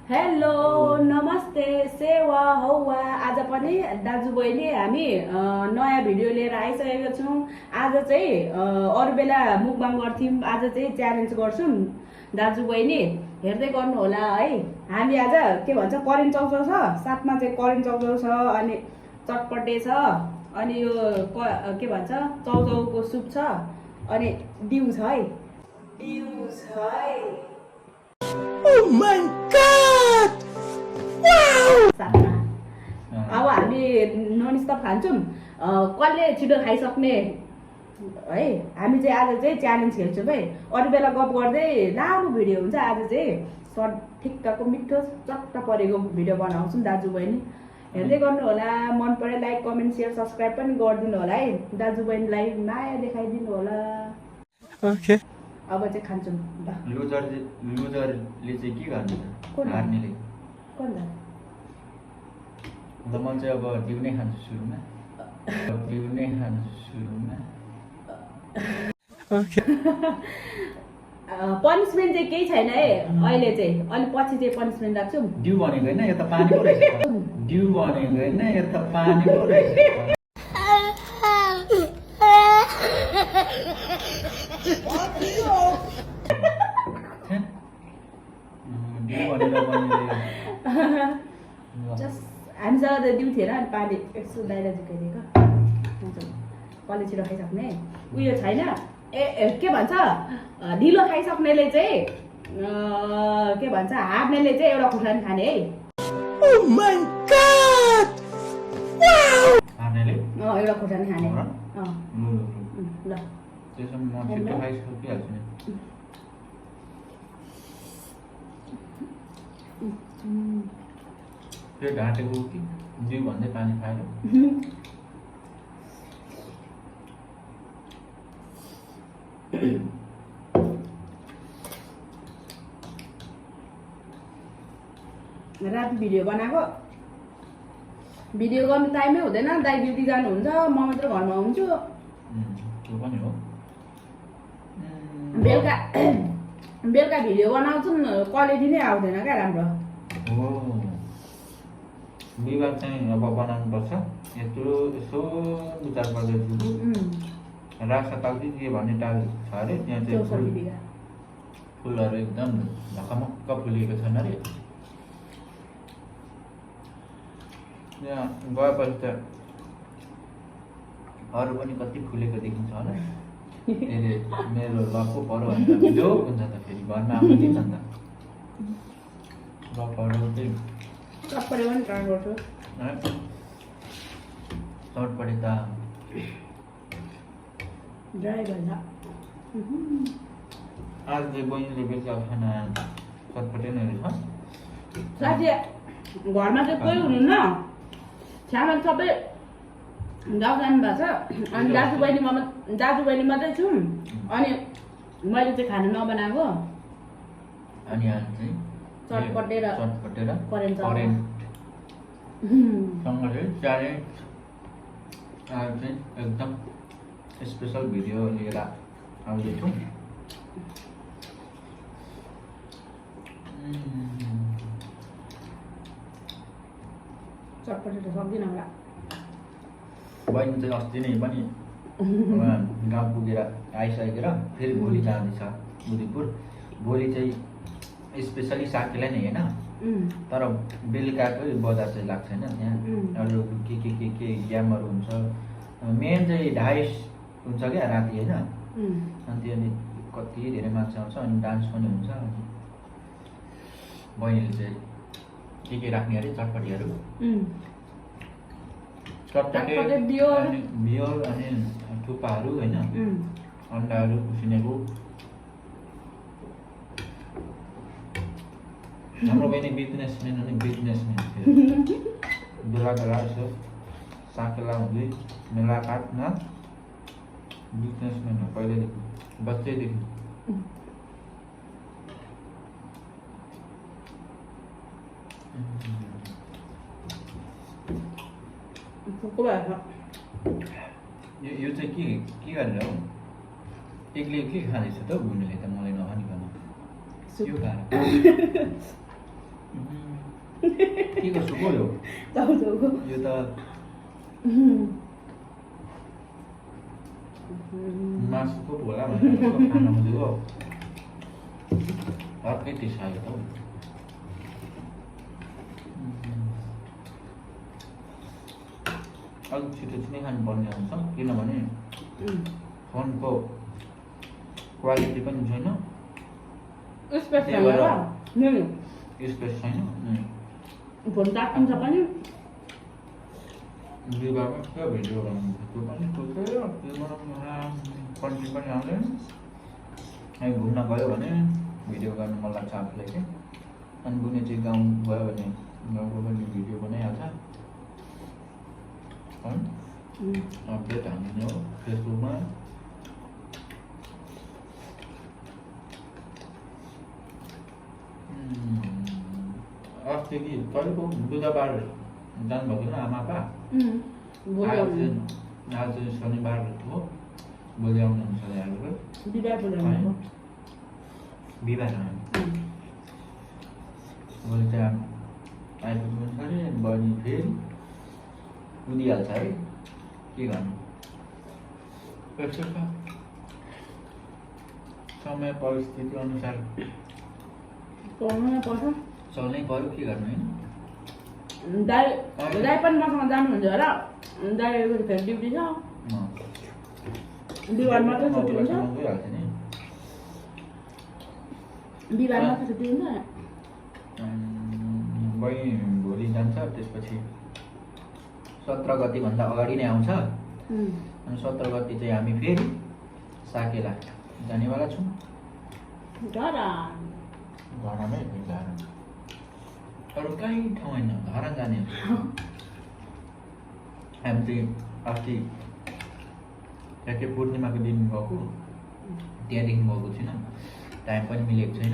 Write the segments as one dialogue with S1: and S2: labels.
S1: Hello नमस्ते सेवा हौवा आज पनि दाजुबहिनी हामी नयाँ भिडियो लिएर आइसकेका छौँ। आज चाहिँ अरू बेला मुकबाङ गर्थ्यौँ, आज चाहिँ च्यालेन्ज गर्छौँ। दाजुबहिनी हेर्दै गर्नु होला है। हामी आज के भन्छ करेन्ट चाउचाउ छ, साथमा चाहिँ करेन्ट चाउचाउ छ, अनि चटपटे छ, अनि यो के भन्छ चाउचाउको सुप छ, अनि डिउ छ है, डिउ छ है।
S2: Oh my God! Wow!
S1: साथमा अब हामी ननस्टप खान्छौँ, कसले छिटो खाइसक्ने है। हामी चाहिँ आज चाहिँ च्यालेन्ज खेल्छौँ है। अरू बेला गफ गर्दै लामो भिडियो हुन्छ, आज चाहिँ सर्ट ठिक्कको मिठो चट्ट परेको भिडियो बनाउँछौँ। दाजुबहिनी हेर्दै गर्नु होला, मन पऱ्यो लाइक कमेन्ट सेयर सब्सक्राइब पनि गरिदिनु होला है। दाजुबहिनीलाई माया देखाइदिनु होला।
S2: Okay.
S1: अब चाहिँ खान्छौँ।
S3: लुजरले चाहिँ के गर्ने हार्नेले
S1: कोन
S3: म चाहिँ अब डिउ नै खान्छु सुरुमा, डिउ नै खान्छु सुरुमा।
S1: पनिसमेन्ट चाहिँ केही छैन है अहिले चाहिँ, अलिक पछि चाहिँ पनिसमेन्ट राख्छौँ।
S3: डिउ भनेको होइन, यता पानी पो रहेछ। डिउ भनेको होइन, यता पानी पो रहेछ।
S1: हामीसँग त डिउ थिएन, अनि पानी यसो बाहिर झुकाइदिएको कसले छिटो खाइसक्ने उयो छैन। के भन्छ ढिलो खाइसक्नेले चाहिँ के भन्छ हार्नेले चाहिँ एउटा खुर्सानी खाने है।
S2: Oh my God! Wow!
S3: हार्नेले
S1: एउटा खुर्सानी खाने। ल
S3: त्यसमा म छिटो खाइसकिहाल्छु नि। त्यो ढाँटेको कि डिउ भन्दै पानी खाएर
S1: राति भिडियो बनाएको, भिडियो गर्नु टाइमै हुँदैन। दाइ ड्युटी जानुहुन्छ, म मात्र घरमा हुन्छु।
S3: त्यो पनि हो।
S1: बेलुका बेलुका भिडियो बनाउँछौँ, क्वालिटी नै आउँदैन क्या राम्रो।
S3: हो बिहिबार चाहिँ अब बनाउनुपर्छ। यत्रो यसो विचार गर्दैछु। रासा टाल्दी के भन्ने टाल छ अरे, त्यहाँ चाहिँ फुलहरू एकदम ढकमक्क फुलेको छन् अरे। त्यहाँ गएपछि त अरू पनि कति फुलेको देखिन्छ होला। फेरि मेरो लक्को पऱ्यो भने जो हुन्छ त फेरि घरमा आउनु दिन्छ नि त। लकहरू चाहिँ
S1: चटपटे पनि ट्राई गर्छु।
S3: चटपटे त
S1: ड्राई भन्छ।
S3: आज चाहिँ बहिनीले बेलुका खाना चटपटे नै रहेछ।
S1: साथी घरमा चाहिँ कोही हुनुहुन्न, छ्यामा सबै गाउँ जानुभएको छ, अनि दाजुबहिनी मात्रै छौँ। अनि मैले चाहिँ खाना नबनाएको,
S3: अनि आज चाहिँ
S1: चटपटे र करेन्ट
S3: सँगले च्यालेन्ज आज चाहिँ एकदम स्पेसल भिडियो लिएर आउँदैछौँ।
S1: चटपटे त सक्दिनँ होला।
S3: बहिनी चाहिँ अस्ति नै पनि गाउँ पुगेर आइसकेर फेरि भोलि जाँदैछ उदयपुर। भोलि चाहिँ स्पेसली साकेलाई नै होइन, तर बेलुकाकै बजार चाहिँ लाग्छ होइन। त्यहाँ अरू के गेमहरू हुन्छ। मेन चाहिँ ढाइस हुन्छ क्या राति होइन। अनि त्यो कति धेरै मान्छे आउँछ, अनि डान्स पनि हुन्छ। अनि बहिनीले चाहिँ के राख्ने अरे चटपटीहरू, चटपटे बियर अनि थुक्पाहरू होइन, अन्डाहरू उसिनेको। हाम्रो बहिनी बिजनेसम्यान अनि बिजनेसम्यान थियो। बेला बेला यसो साकेला हुँदै मेलाकाटमा बिजनेसम्यान हो पहिल्यैदेखि, बच्चैदेखि। यो चाहिँ के गरेर हो? एक्लै के खाँदैछ त बुढीले त मलाई नभनिकन यो खाएर के को सुप हो यो
S1: चाउचाउको
S3: यो त मासुको पो होला भनेर खान खोजेको अर्कै टेस्ट आयो त हौ अलिक छिटो छिटो खानुपर्ने हुन्छ किनभने फोनको क्वालिटी पनि छैन
S1: स्पेस
S3: त्यही भएर
S1: छैन
S3: स्पेस छैन
S1: फोन काट्नुहुन्छ पनि
S3: बिरुवामा क्या भिडियो बनाउनु त्यो पनि टुक्यो कन्टेन्ट पनि आउँदैन हामी घुम्न गयो भने भिडियो गर्नु मन लाग्छ आफूलाई चाहिँ अनि कुनै चाहिँ गाउँ गयो भने गाउँको पनि भिडियो बनाइहाल्छ अपडेट हाल्ने हो फेसबुकमा अस्ति कि कहिलेको बुधबार जानुभएको थिएन आमा आपा आज शनिबार हो भोलि आउनुहुन्छ बिहिबार भोलि चाहिँ आइपुग्नुहुन्छ अरे बहिनी फेरि कुदिहाल्छ है के गर्नु यस्तो छ समय परिस्थिति अनुसार चल्नै पऱ्यो के गर्नु होइन
S1: दाइ पनि मसँग जानुहुन्छ र दाइ फेरि ड्युटी छ बिहिबार मात्रै छुट्टी हुन्छ
S3: गइहाल्छ नि
S1: बिहिबार मात्रै छुट्टी हुन्छ
S3: बहिनी भोलि जान्छ त्यसपछि 17 गतिभन्दा अगाडि नै आउँछ अनि 17 गति चाहिँ हामी फेरि साकेला जानेवाला छौँ घरमै घर अरू कहीँ ठाउँ होइन घर जाने हामी चाहिँ अस्ति ठ्याक्कै पूर्णिमाको दिन गएको त्यहाँदेखि गएको छैन टाइम पनि मिलेको छैन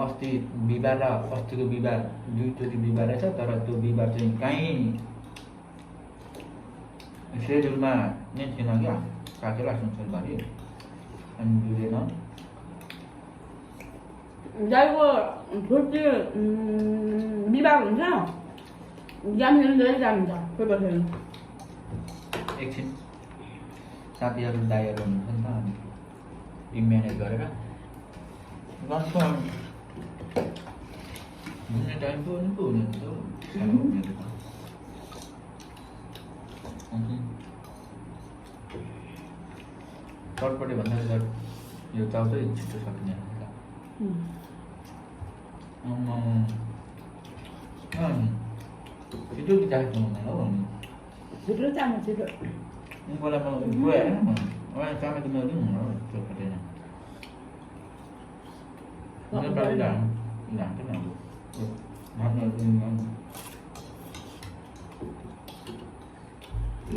S3: अस्ति बिहिबार र अस्तिको बिहिबार दुईचोटि बिहिबार रहेछ तर त्यो बिहिबार चाहिँ कहीँ सेड्युलमा नै थिएन क्या साकेला सुनसलभरि अनि मिलेन
S1: दाइको छुट्टी बिहिबार हुन्छ जानु धेरै जानुहुन्छ कोही बसेर
S3: एकछिन साथीहरू दाइहरू हुनुहुन्छ नि त अनि टिम म्यानेज गरेर गर्छ घुम्ने टाइम पो नि पो हुनुहुन्छ चटपटे भन्दा यो चाउचाउ छिटो सकिने छिटो कि चाहेको हुँदैन हो
S1: छिटो चामल छिटो
S3: मलाई गयो चामे त मेरो हुनु हो चटपटे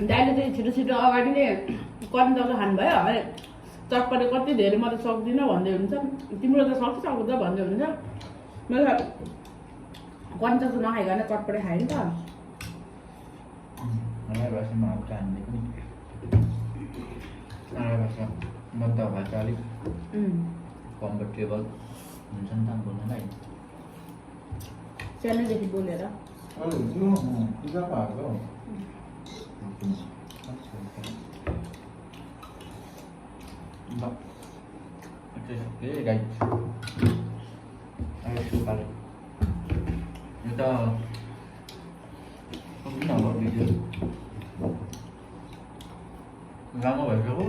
S1: दाइले चाहिँ छिटो छिटो अगाडि नै कति जग्गा खानुभयो अनि चटपटे कति धेरै म त सक्दिनँ भन्दै हुन्छ तिम्रो त सक्छ सक्छ भन्दै हुन्छ मैले कन्चको नखाइकन चटपटे खाएँ नि त
S3: भाषामा आउँछ हामीले पनि भाषा मध्य भाषा अलिक कम्फर्टेबल हुन्छ नि त बोल्नलाई
S1: सानैदेखि बोलेर
S3: यो त किन हो भिडियो लामो भइसक्यो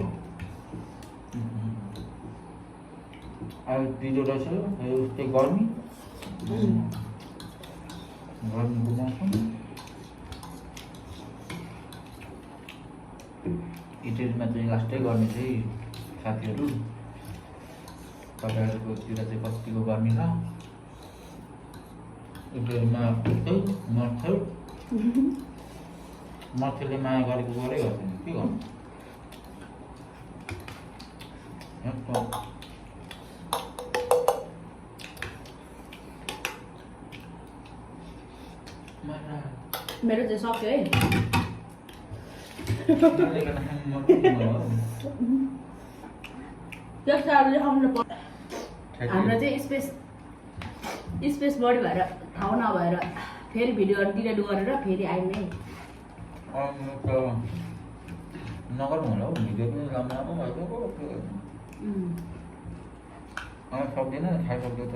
S3: अब ढिलो रहेछ उस्तै गर्मी गर्मीको मौसम इटेलमा चाहिँ लास्टै गर्ने चाहिँ साथीहरू तपाईँहरूकोतिर चाहिँ कतिको गर्मी छ इटेलमा मर्थ्यो मर्थेले माया गरेको गरे गर्छ नि के गर्नु
S1: मेरो चाहिँ सक्यो है त्यस कारणले हाम्रो चाहिँ स्पेस बढी भएर ठाउँ नभएर फेरि भिडियोहरू डिलिट गरेर फेरि आइने
S3: नगर्नु होला हौ भिडियो पनि लामो लामो भएको सक्दैन खाइसक्यो त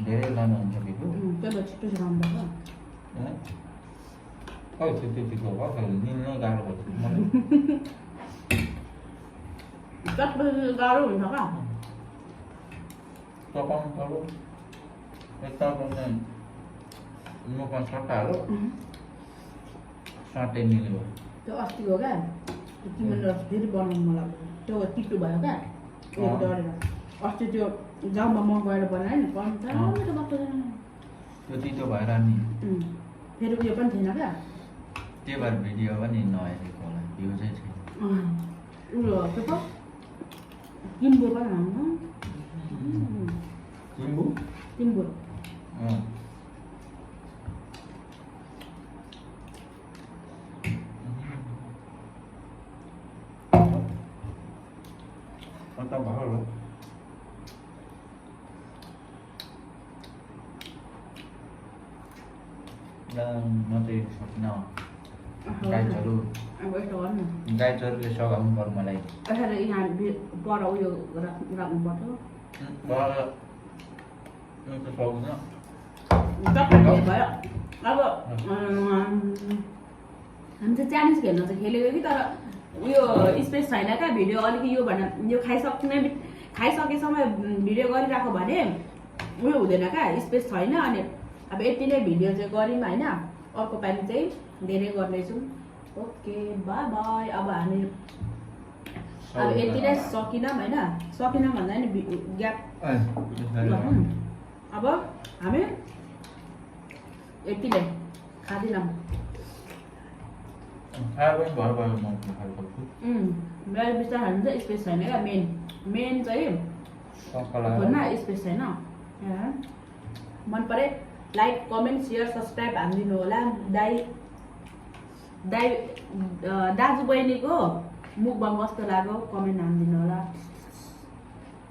S3: धेरै लानु हुन्छ भिडियो
S1: त्यो भएर छिटो राम्रो
S3: त्यतिको भयो निल्नै गाह्रो पर्छ मलाई
S1: त्यसपछि गाह्रो हुन्छ क्या
S3: पकाउनु पर्यो यता पनि मुखमा सट्टा हाल्यो साटै निल्यो
S1: त्यो अस्तिको क्या तिमीले फेरि बनाउनु मलाई त्यो तितो भयो क्या डढेर अस्ति त्यो गाउँमा म गएर बनाएँ नि
S3: त्यो तितो भएर नि
S1: फेरि उयो पनि थिएन क्या
S3: त्यही भएर भिडियो पनि नहेरेको होला भ्यू चाहिँ छैन
S1: उयो के पो किम्बो पनि हाल्नु
S3: लिम्बू
S1: किम्बो
S3: अन्त भयो म चाहिँ सक्दिनँ गाइडहरू
S1: अब यस्तो गर्नु
S3: गाइडहरूले सघाउनु पर्यो मलाई
S1: यसरी यहाँ पर उयो राख्नुपर्छ
S3: सक्दिनँ
S1: भयो अब हामी चाहिँ चाइनिज खेल्न चाहिँ खेलेको कि तर उयो स्पेस छैन क्या भिडियो अलिकति यो भनेर यो खाइसकेसम्म भिडियो गरिरहेको भने उयो हुँदैन क्या स्पेस छैन अनि अब यति नै भिडियो चाहिँ गऱ्यौँ होइन अर्को पालि चाहिँ धेरै गर्नेछौँ ओके बाई बाई अब हामी अब यति नै सकिनौँ होइन सकिनौँ भन्दा नि ग्याप अब हामी यति नै खाँदैनौँ मेरो बिस्तार खानु चाहिँ स्पेस छैन क्या मेन चाहिँ स्पेस छैन मन परे लाइक कमेन्ट सेयर सब्सक्राइब हानिदिनु होला दाजु बहिनीको मुखबाङ कस्तो लाग्यो कमेन्ट हानिदिनु होला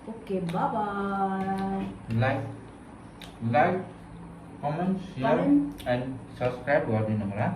S1: okay by
S3: like comment share and subscribe गरिदिनु होला